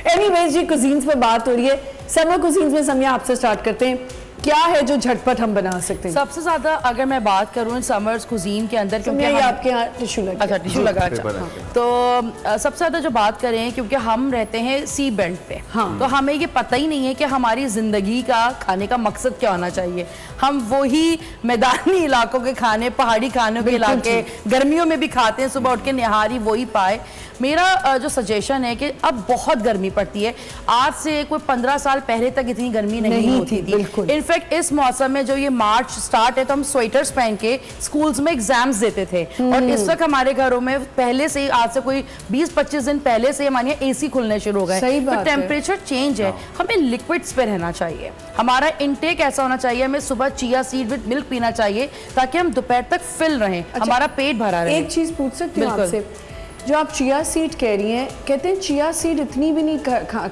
Anyways जी, cuisines पे बात हो रही है, समर कुजीन्स में समिया आपसे स्टार्ट करते हैं, क्या है जो झटपट हम बना सकते हैं? सबसे ज्यादा अगर मैं बात करूँ समर्स कुजीन के अंदर, क्योंकि आपके यहाँ टिश्यू लगा, अच्छा टिश्यू लगा, अच्छा तो सबसे ज्यादा जो बात करें, क्योंकि हम रहते हैं सी बेल्ट पे, हाँ, तो हमें ये पता ही नहीं है कि हमारी जिंदगी का खाने का मकसद क्या होना चाहिए। हम वही मैदानी इलाकों के खाने, पहाड़ी खानों के इलाके गर्मियों में भी खाते हैं, सुबह उठ के निहारी वही पाए। मेरा जो सजेशन है कि अब बहुत गर्मी पड़ती है, आज से कोई 15 साल पहले तक इतनी गर्मी नहीं होती थी। इनफैक्ट इस मौसम में जो ये मार्च स्टार्ट है तो हम स्वेटर्स पहन के स्कूल्स में एग्जाम्स देते थे, और इस वक्त हमारे घरों में पहले से, आज से कोई 20-25 दिन पहले से हमारे यहाँ एसी खुलने शुरू हो गए। तो टेम्परेचर चेंज है, हमें लिक्विड्स पे रहना चाहिए, हमारा इनटेक ऐसा होना चाहिए, हमें सुबह चिया सीड विद मिल्क पीना चाहिए ताकि हम दोपहर तक फिल रहें, हमारा पेट भरा रहे। एक चीज पूछ सकती हूँ आपसे, जो आप चिया सीड कह रही हैं, कहते हैं चिया सीड इतनी भी नहीं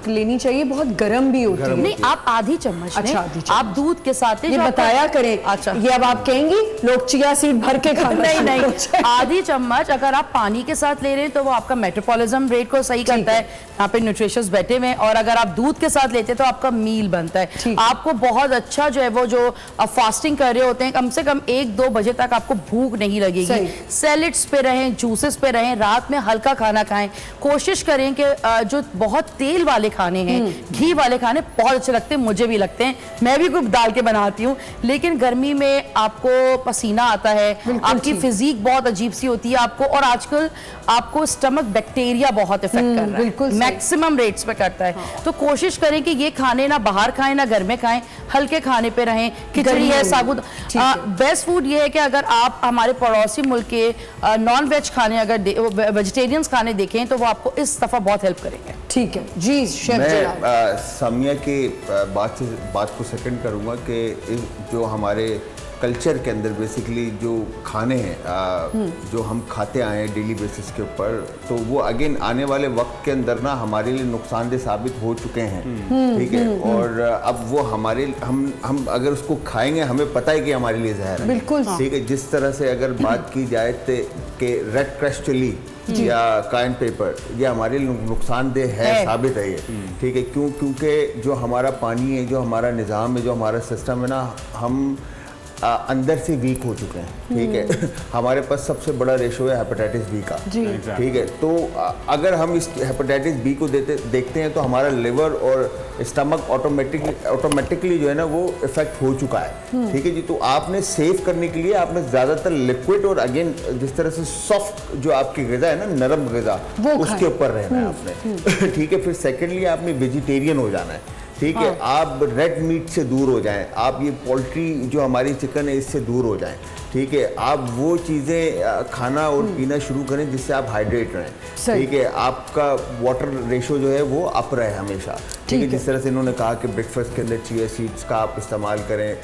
लेनी चाहिए, बहुत गर्म भी होती है। नहीं, आप आधी चम्मच, अच्छा, आप दूध के साथ ये बताया करें। अच्छा, ये अब आप कहेंगी लोग चिया सीड भर के खाना? नहीं, आधी चम्मच अगर आप पानी के साथ ले रहे हैं तो वो आपका मेटाबॉलिज्म रेट को सही करता है, यहाँ पे न्यूट्रिशियस बैठे हुए हैं, और अगर आप दूध के साथ लेते हैं तो आपका मील बनता है, आपको बहुत अच्छा जो है वो जो फास्टिंग कर रहे होते हैं, कम से कम 1-2 बजे तक आपको भूख नहीं लगेगी। सैलेड्स पे रहें, जूसेस पे रहें, रात में हल्का खाना खाएं, कोशिश करें कि जो बहुत तेल वाले खाने हैं, घी वाले खाने बहुत अच्छे लगते हैं, मुझे भी लगते हैं, मैं भी कुछ डाल के बनाती हूँ, लेकिन गर्मी में आपको पसीना आता है, आपकी फिजिक बहुत अजीब सी होती है आपको, और आजकल आपको स्टमक बैक्टीरिया बहुत इफेक्ट कर रहा है, मैक्सिमम रेट्स पे करता है। तो कोशिश करें कि ये खाने ना बाहर खाएं ना घर में खाएं, हल्के खाने पे रहें, खिचड़ी है, साबुत। बेस्ट फूड ये है कि अगर आप हमारे पड़ोसी मुल्क के नॉन वेज खाने, अगर वेजिटेरियंस खाने देखें तो वो आपको इस दफा बहुत हेल्प करेंगे। ठीक है जी, शेफ मैं सामिया की बात को सेकंड करूंगा कि जो हमारे कल्चर के अंदर बेसिकली जो खाने हैं जो हम खाते आए हैं डेली बेसिस के ऊपर, तो वो अगेन आने वाले वक्त के अंदर ना हमारे लिए नुकसानदेह साबित हो चुके हैं, ठीक है, और अब वो हमारे हम अगर उसको खाएंगे हमें पता है कि हमारे लिए जहर है, बिल्कुल ठीक है। जिस तरह से अगर बात की जाए कि रेड क्रश चिली या काइन पेपर, ये हमारे लिए नुकसानदेह है, साबित है ये, ठीक है। क्योंकि जो हमारा पानी है, जो हमारा निज़ाम है, जो हमारा सिस्टम है ना, हम अंदर से वीक हो चुके हैं, ठीक है। हमारे पास सबसे बड़ा रेशो है हेपेटाइटिस बी का, ठीक है। तो अगर हम इस हेपेटाइटिस बी को देखते हैं तो हमारा लिवर और स्टमक ऑटोमेटिकली जो है ना वो इफेक्ट हो चुका है, ठीक है जी। तो आपने सेव करने के लिए आपने ज़्यादातर लिक्विड और अगेन जिस तरह से सॉफ्ट जो आपकी ग़िज़ा है ना, नरम ग़िज़ा, उसके ऊपर रहना है आपने, ठीक है। फिर सेकेंडली आपने वेजिटेरियन हो जाना है, ठीक है। आप रेड मीट से दूर हो जाएं, आप ये पोल्ट्री जो हमारी चिकन है इससे दूर हो जाएं, ठीक है। आप वो चीज़ें खाना और पीना शुरू करें जिससे आप हाइड्रेट रहें, ठीक है। आपका वाटर रेशो जो है वो अप रहे हमेशा, ठीक है। जिस तरह से इन्होंने कहा कि ब्रेकफास्ट के अंदर चिया सीड्स का आप इस्तेमाल करें,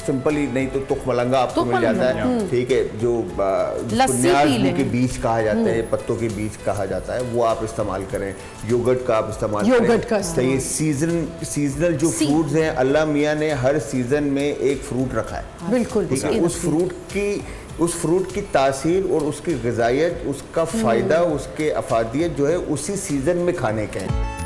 सिंपली नहीं तो तुख मलंगा आपको मिल जाता है, ठीक है, जो न्याज़ के बीज कहा जाता है, पत्तों के बीज कहा जाता है, वो आप इस्तेमाल करें। योगर्ट का आप इस्तेमाल करें, सही। सीजनल जो फ्रूट्स हैं, अल्लाह मियाँ ने हर सीजन में एक फ्रूट रखा है, बिल्कुल, ठीक है। उस फ्रूट की तासीर और उसकी ग़िज़ाइयत, उसका फ़ायदा, उसके अफादियत जो है उसी सीज़न में खाने के हैं।